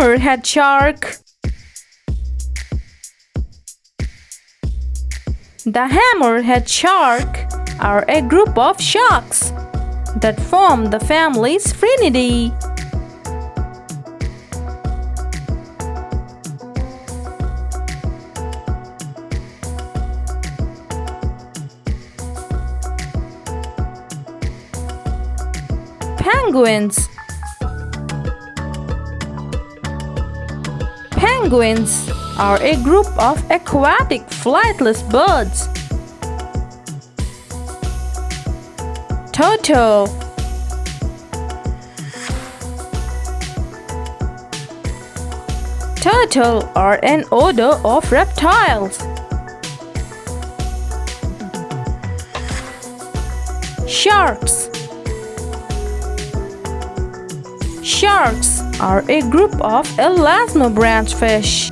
hammerhead shark. The hammerhead shark are a group of sharks that form the family Sphyrinidae. Penguins. Penguins are a group of aquatic flightless birds. Turtle. Turtle are an order of reptiles. Sharks. Sharks are a group of elasmobranch fish.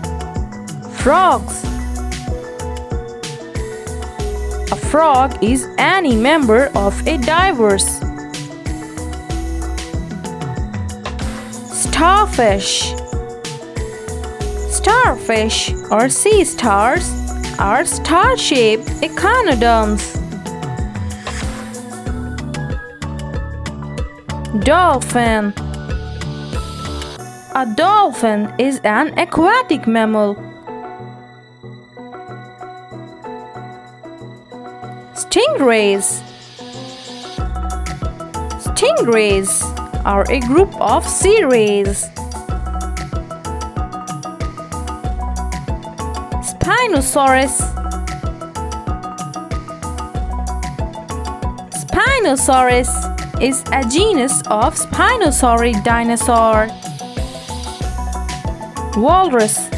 Frogs. A frog is any member of a diverse. Starfish. Starfish or sea stars are star-shaped echinoderms. Dolphin. A dolphin is an aquatic mammal. Stingrays. Stingrays are a group of sea rays. Spinosaurus. Spinosaurus is a genus of spinosaurid dinosaur. Walrus.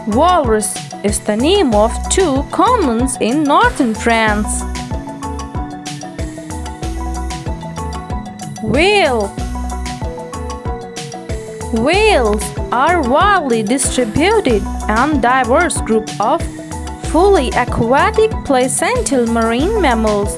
Walrus is the name of two commons in northern France. Whale. Whales are widely distributed and diverse group of fully aquatic placental marine mammals.